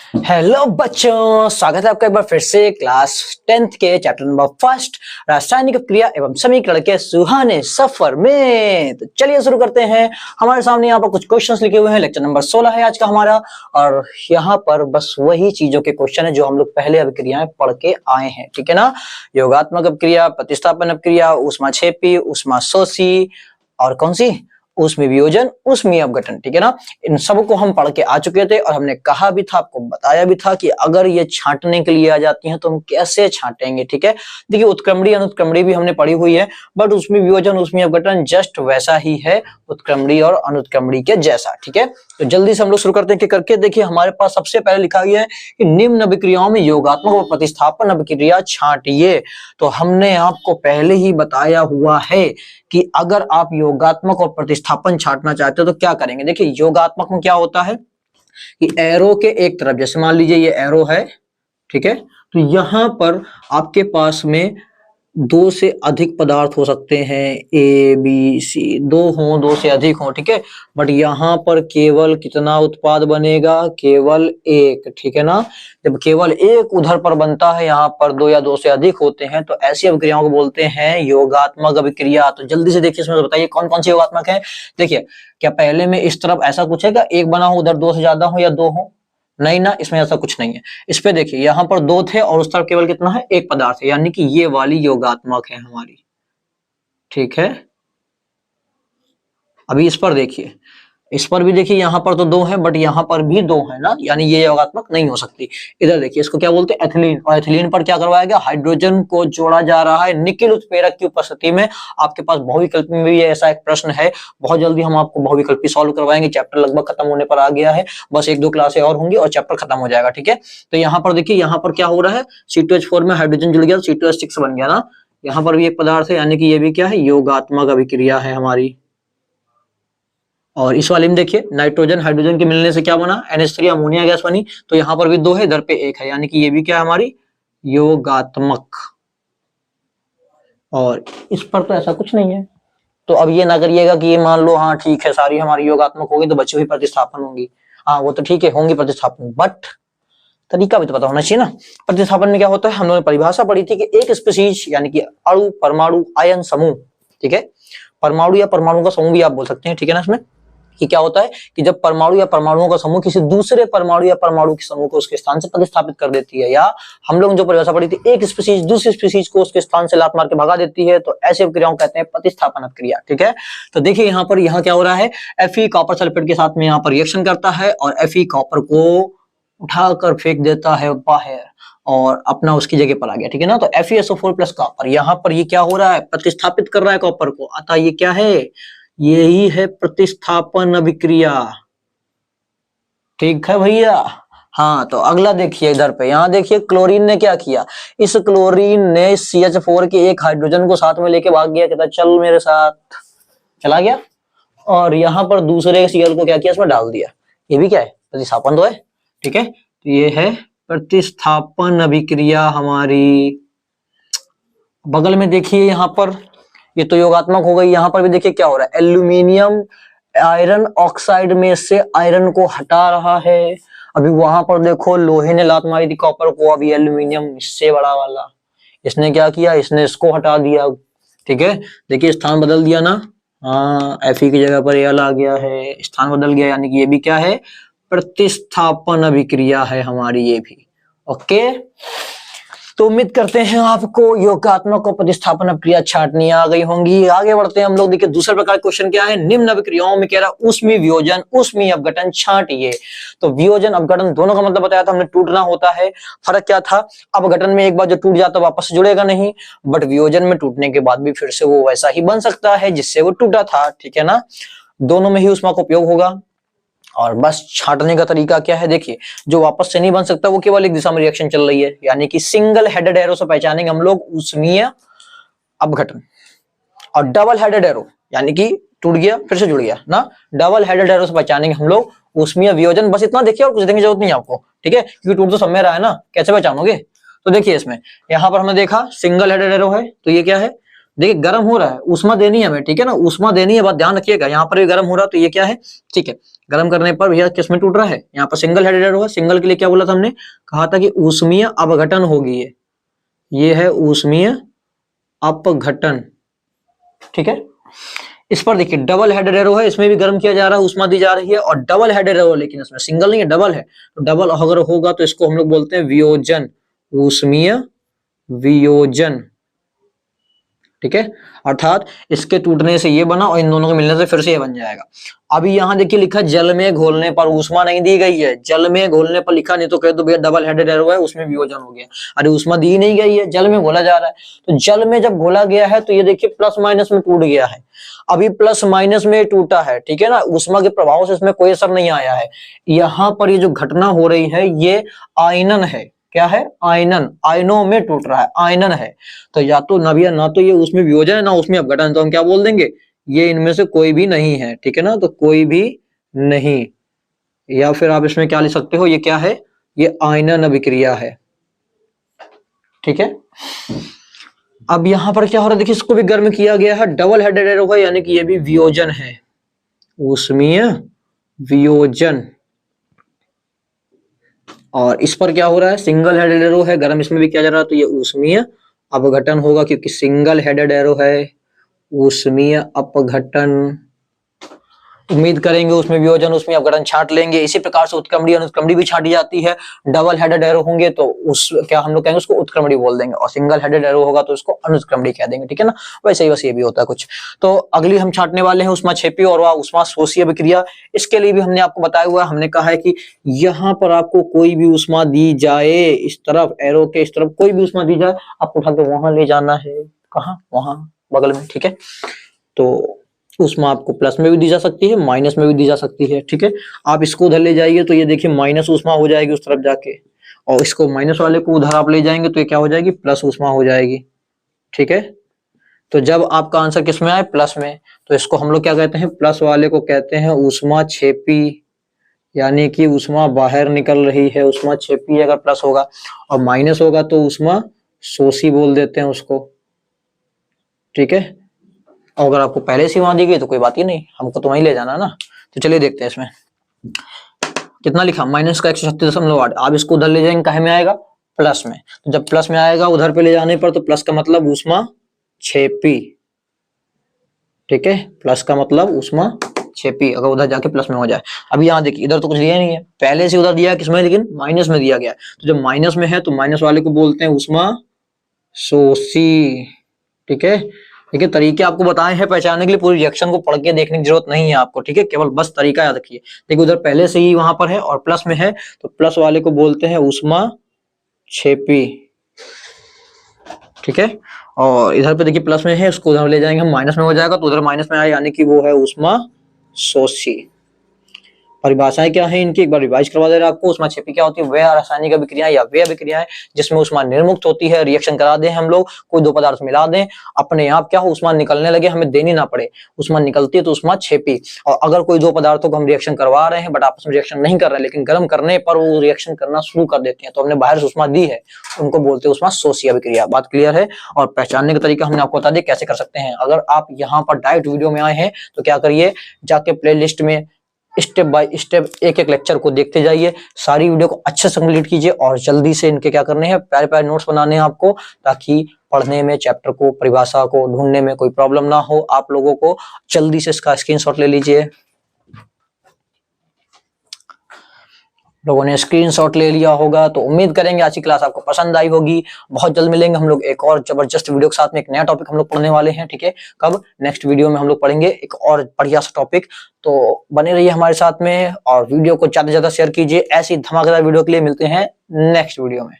Hello बच्चों, स्वागत है आपका एक बार फिर से क्लास 10th के चैप्टर नंबर फर्स्ट रासायनिक क्रिया एवं समीकरण के सुहाने सफर में। तो चलिए शुरू करते हैं। हमारे सामने यहाँ पर कुछ क्वेश्चंस लिखे हुए हैं। लेक्चर नंबर 16 है आज का हमारा, और यहाँ पर बस वही चीजों के क्वेश्चन है जो हम लोग पहले अभिक्रियाएं पढ़ के आए हैं, ठीक है ना। योगात्मक अभिक्रिया, प्रतिस्थापन अभिक्रिया, ऊष्माक्षेपी, ऊष्माशोषी और कौन सी ऊष्मीय वियोजन, ऊष्मीय अपघटन, ठीक है ना। इन सब को हम पढ़ के आ चुके थे और हमने कहा भी था, आपको बताया भी था कि अगर ये छांटने के लिए आ जाती हैं तो हम कैसे छांटेंगे, ठीक है। देखिए उत्क्रमणीय अनुत्क्रमणीय भी हमने पढ़ी हुई है, बट ऊष्मीय वियोजन ऊष्मीय अपघटन जस्ट वैसा ही है उत्क्रमणीय और अनुत्क्रमणीय के जैसा, ठीक है। तो जल्दी से हम लोग शुरू करते हैं कि करके देखिए हमारे पास सबसे पहले लिखा गया है कि निम्न अभिक्रियाओं में योगात्मक और प्रतिस्थापन अभिक्रिया छांटिए। तो हमने आपको पहले ही बताया हुआ है कि अगर आप योगात्मक और प्रतिस्थापन छांटना चाहते हो तो क्या करेंगे। देखिए योगात्मक में क्या होता है कि एरो के एक तरफ, जैसे मान लीजिए ये एरो है, ठीक है, तो यहां पर आपके पास में दो से अधिक पदार्थ हो सकते हैं, ए बी सी, दो से अधिक हो, ठीक है। बट यहाँ पर केवल कितना उत्पाद बनेगा, केवल एक, ठीक है ना। जब केवल एक उधर पर बनता है, यहाँ पर दो या दो से अधिक होते हैं, तो ऐसी अभिक्रियाओं को बोलते हैं योगात्मक अभिक्रिया। तो जल्दी से देखिए इसमें बताइए कौन कौन सी योगात्मक है। देखिए क्या पहले में इस तरफ ऐसा कुछ है क्या, एक बना हो, उधर दो से ज्यादा हो या दो हो, नहीं ना, इसमें ऐसा कुछ नहीं है। इस पे देखिए यहाँ पर दो थे और उस तरफ केवल कितना है, एक पदार्थ है, यानी कि ये वाली योगात्मक है हमारी, ठीक है। अभी इस पर देखिए, इस पर भी देखिए यहाँ पर तो दो है बट यहाँ पर भी दो है ना, यानी ये योगात्मक नहीं हो सकती। इधर देखिए इसको क्या बोलते हैं, एथिलीन, और एथिलीन पर क्या करवाया गया, हाइड्रोजन को जोड़ा जा रहा है निकिल उत्प्रेरक की उपस्थिति में। आपके पास बहुविकल्पी में भी ऐसा एक प्रश्न है, बहुत जल्दी हम आपको बहुविकल्पी सॉल्व करवाएंगे। चैप्टर लगभग खत्म होने पर आ गया है, बस एक दो क्लासें और होंगी और चैप्टर खत्म हो जाएगा, ठीक है। तो यहाँ पर देखिए, यहाँ पर क्या हो रहा है, C2H4 में हाइड्रोजन जुड़ गया, C2H6 बन गया ना। यहाँ पर भी एक पदार्थ है, यानी कि ये भी क्या है, योगात्मक अभिक्रिया है हमारी। और इस वाले में देखिए नाइट्रोजन हाइड्रोजन के मिलने से क्या बना, NH3 अमोनिया गैस बनी। तो यहाँ पर भी दो है, इधर पे एक है, यानी कि ये भी क्या है हमारी योगात्मक। और इस पर तो ऐसा कुछ नहीं है। तो अब ये ना करिएगा कि ये मान लो हाँ ठीक है सारी हमारी योगात्मक होगी तो बची हुई प्रतिस्थापन होंगी। हाँ वो तो ठीक है, होंगी प्रतिस्थापन, बट तरीका भी तो पता होना चाहिए ना। प्रतिस्थापन में क्या होता है, हम लोगों ने परिभाषा पढ़ी थी कि एक स्पीशीज यानी कि अणु, परमाणु, आयन समूह, ठीक है, परमाणु या परमाणु का समूह भी आप बोल सकते हैं, ठीक है ना। इसमें कि क्या होता है कि जब परमाणु या परमाणुओं का समूह किसी दूसरे परमाणु या परमाणु के समूह को उसके स्थान से प्रतिस्थापित कर देती है, या हम लोग जो परिभाषा पढ़ी थी, एक स्पीशीज दूसरी स्पीशीज को उसके स्थान से लात मार के भगा देती है, तो ऐसी अभिक्रियाओं कहते हैं प्रतिस्थापन अभिक्रिया, ठीक है। तो देखिए यहाँ पर यहाँ क्या हो रहा है, Fe कॉपर सल्फेट के साथ में यहाँ पर रिएक्शन करता है और Fe कॉपर को उठाकर फेंक देता है बाहर और अपना उसकी जगह पर आ गया, ठीक है ना। तो FeSO4 प्लस कॉपर, यहाँ पर ये क्या हो रहा है, प्रतिस्थापित कर रहा है कॉपर को, अतः ये क्या है, यही है प्रतिस्थापन अभिक्रिया, ठीक है भैया। हाँ तो अगला देखिए इधर पे, यहाँ देखिए क्लोरीन ने क्या किया, इस क्लोरीन ने CH4 के एक हाइड्रोजन को साथ में लेके भाग गया, कहता चल मेरे साथ, चला गया। और यहाँ पर दूसरे Cl को क्या किया, इसमें डाल दिया। ये भी क्या है, प्रतिस्थापन तो है, ठीक है। तो ये है प्रतिस्थापन अभिक्रिया हमारी। बगल में देखिए यहाँ पर, ये तो योगात्मक हो गई। यहाँ पर भी देखिए क्या हो रहा है, एल्यूमिनियम आयरन ऑक्साइड में से आयरन को हटा रहा है। अभी वहां पर देखो लोहे ने लात मारी थी कॉपर को, अभी एल्यूमिनियम इससे बड़ा वाला, इसने क्या किया, इसने इसको हटा दिया, ठीक है। देखिए स्थान बदल दिया ना, हाँ Fe की जगह पर Al आ गया है, स्थान बदल गया, यानी कि ये भी क्या है, प्रतिस्थापन अभिक्रिया है हमारी ये भी, ओके। तो उम्मीद करते हैं आपको योगात्मक और प्रतिस्थापन अभिक्रिया छांटनी आ गई होंगी। आगे बढ़ते हैं हम लोग। देखिए दूसरे प्रकार क्वेश्चन क्या है, निम्न अभिक्रियाओं में कह रहा ऊष्मीय वियोजन ऊष्मीय अपघटन छांटिए। तो वियोजन अपघटन दोनों का मतलब बताया था हमने, टूटना होता है। फर्क क्या था, अपघटन में एक बार जो टूट जाता वापस जुड़ेगा नहीं, बट वियोजन में टूटने के बाद भी फिर से वो वैसा ही बन सकता है जिससे वो टूटा था, ठीक है ना। दोनों में ही ऊष्मा का उपयोग होगा। और बस छांटने का तरीका क्या है, देखिए जो वापस से नहीं बन सकता वो केवल एक दिशा में रिएक्शन चल रही है, यानी कि सिंगल हेडेड एरो से पहचानेंगे हम लोग ऊष्मीय अपघटन। और डबल हेडेड एरो यानी कि टूट गया फिर से जुड़ गया ना, डबल हेडेड एरो से पहचानेंगे हम लोग ऊष्मीय वियोजन। बस इतना देखिए और कुछ देखने की जरूरत नहीं आपको, ठीक है, क्योंकि टूट तो सब में रहा है ना, कैसे पहचानोगे। तो देखिए इसमें यहाँ पर हमने देखा सिंगल हेडेड एरो है, तो ये क्या है, देखिए गर्म हो रहा है, ऊष्मा देनी है हमें, ठीक है ना, ऊष्मा देनी है, बात ध्यान रखिएगा। यहाँ पर भी गर्म हो रहा है तो ये क्या है, ठीक है, गर्म करने पर भैया किस में टूट रहा है, यहाँ पर सिंगल हेडेड एरो है। सिंगल के लिए क्या बोला था हमने, कहा था कि ऊष्मीय अपघटन होगी, ये है ऊष्मीय अपघटन, ठीक है। इस पर देखिए डबल हेडेड एरो है, इसमें भी गर्म किया जा रहा है, ऊष्मा दी जा रही है, और डबल हेडेड एरो लेकिन इसमें सिंगल नहीं है, डबल है। तो डबल अगर होगा तो इसको हम लोग बोलते हैं वियोजन, ऊष्मीय वियोजन, ठीक है। अर्थात इसके टूटने से ये बना और इन दोनों के मिलने से फिर से ये बन जाएगा। अभी यहाँ देखिए लिखा जल में घोलने पर, ऊष्मा नहीं दी गई है, जल में घोलने पर लिखा, नहीं तो कह दो भैया डबल हेडेड एरो है उसमें वियोजन हो गया। अरे ऊष्मा दी नहीं गई है, जल में घोला जा रहा है, तो जल में जब घोला गया है तो ये देखिए प्लस माइनस में टूट गया है। अभी प्लस माइनस में टूटा है, ठीक है ना, ऊष्मा के प्रभाव से इसमें कोई असर नहीं आया है। यहाँ पर ये जो घटना हो रही है ये आयनन है, क्या है, आयनन, आयनों में टूट रहा है, आयनन है। तो या तो ना भैया, ना तो ये उसमें वियोजन है ना उसमें अपघटन, तो हम क्या बोल देंगे, ये इनमें से कोई भी नहीं है, ठीक है ना, तो कोई भी नहीं। या फिर आप इसमें क्या लिख सकते हो, ये क्या है, ये आयनन अभिक्रिया है, ठीक है। अब यहां पर क्या हो रहा है, देखिए इसको भी गर्म किया गया है, डबल हेडेड एरो है, यानी कि ये भी वियोजन है, ऊष्मीय वियोजन। और इस पर क्या हो रहा है, सिंगल हेडेड एरो है, गर्म इसमें भी किया जा रहा है, तो ये ऊष्मीय अपघटन होगा, क्योंकि सिंगल हेडेड एरो है, ऊष्मीय अपघटन। उम्मीद करेंगे उसमें वियोजन, उसमें अपघटन छांट लेंगे। इसी प्रकार से उत्क्रमणी अनुत्क्रमणी भी छांटी जाती है। डबल हेडेड एरो होंगे तो उस क्या हम लोग कहेंगे, उसको उत्क्रमणी बोल देंगे, और सिंगल हेडेड एरो होगा तो उसको अनुत्क्रमणी कह देंगे, ठीक है ना। वैसे ही बस ये भी होता है कुछ। तो अगली हम छांटने वाले हैं ऊष्माक्षेपी और वह ऊष्माशोषी अभिक्रिया। इसके लिए भी हमने आपको बताया हुआ है, हमने कहा है कि यहाँ पर आपको कोई भी ऊष्मा दी जाए, इस तरफ एरो के इस तरफ कोई भी ऊष्मा दी जाए, आपको उठा के वहां ले जाना है, कहाँ, वहां बगल में, ठीक है। तो ऊष्मा आपको प्लस में भी दी जा सकती है, माइनस में भी दी जा सकती है, ठीक है। आप इसको उधर ले जाइए तो ये देखिए माइनस ऊष्मा हो जाएगी उस तरफ जाके, और इसको माइनस वाले को उधर आप ले जाएंगे तो ये क्या हो जाएगी, प्लस ऊष्मा हो जाएगी, ठीक है। तो जब आपका आंसर किस में आए, प्लस में, तो इसको हम लोग क्या कहते हैं, प्लस वाले को कहते हैं ऊष्माक्षेपी, यानी कि ऊष्मा बाहर निकल रही है, ऊष्माक्षेपी अगर प्लस होगा, और माइनस होगा तो ऊष्माशोषी बोल देते हैं उसको, ठीक है। और अगर आपको पहले से वहां दी गई तो कोई बात ही नहीं, हमको तो वहीं ले जाना ना। तो चलिए देखते हैं इसमें कितना लिखा, माइनस का 136.8। आप इसको उधर ले जाएंगे, कहे में आएगा, प्लस में। तो जब प्लस में आएगा उधर पे ले जाने पर, तो प्लस का मतलब ऊष्माक्षेपी, ठीक है, प्लस का मतलब ऊष्माक्षेपी, अगर उधर जाके प्लस में हो जाए। अब यहाँ देखिए इधर तो कुछ दिया नहीं है, पहले से उधर दिया है किसमें, लेकिन माइनस में दिया गया है। तो जब माइनस में है तो माइनस वाले को बोलते हैं ऊष्माशोषी, ठीक है। देखिए तरीके आपको बताए हैं पहचानने के लिए, पूरी रिएक्शन को पढ़ के देखने की जरूरत नहीं है आपको, ठीक है, केवल बस तरीका याद रखिए। देखिए उधर पहले से ही वहां पर है और प्लस में है, तो प्लस वाले को बोलते हैं ऊष्माक्षेपी, ठीक है। और इधर पे देखिए प्लस में है, उसको उधर ले जाएंगे हम, माइनस में हो जाएगा, तो उधर माइनस में आए, यानी कि वो है ऊष्माशोषी। परिभाषाएं क्या है इनकी एक बार रिवाइज करवा दे रहा आपको। ऊष्माक्षेपी क्या होती है, वह रासायनिक अभिक्रियाएं या वे अभिक्रियाएं जिसमें ऊष्मा निर्मुक्त होती है, रिएक्शन करा दें हम लोग, कोई दो पदार्थ मिला दें, अपने आप क्या हो ऊष्मा निकलने लगे, हमें देनी ना पड़े, ऊष्मा निकलती है तो ऊष्माक्षेपी। और अगर कोई दो पदार्थों को हम रिएक्शन करवा रहे हैं बट आपस में रिएक्शन नहीं कर रहे, लेकिन गर्म करने पर वो रिएक्शन करना शुरू कर देते हैं, तो हमने बाहर से ऊष्मा दी है, उनको बोलते हैं ऊष्माशोषी अभिक्रिया। बात क्लियर है। और पहचानने का तरीका हमने आपको बता दिया कैसे कर सकते हैं। अगर आप यहाँ पर डायरेक्ट वीडियो में आए हैं तो क्या करिए, जाके प्ले लिस्ट में स्टेप बाय स्टेप एक एक लेक्चर को देखते जाइए, सारी वीडियो को अच्छे से कंप्लीट कीजिए, और जल्दी से इनके क्या करने हैं, प्यारे प्यारे नोट्स बनाने हैं आपको, ताकि पढ़ने में, चैप्टर को, परिभाषा को ढूंढने में कोई प्रॉब्लम ना हो आप लोगों को। जल्दी से इसका स्क्रीनशॉट ले लीजिए। लोगों ने स्क्रीनशॉट ले लिया होगा, तो उम्मीद करेंगे आज की क्लास आपको पसंद आई होगी। बहुत जल्द मिलेंगे हम लोग एक और जबरदस्त वीडियो के साथ में, एक नया टॉपिक हम लोग पढ़ने वाले हैं, ठीक है। कब, नेक्स्ट वीडियो में हम लोग पढ़ेंगे एक और बढ़िया सा टॉपिक। तो बने रहिए हमारे साथ में, और वीडियो को ज्यादा से ज्यादा शेयर कीजिए। ऐसी धमाकेदार वीडियो के लिए मिलते हैं नेक्स्ट वीडियो में।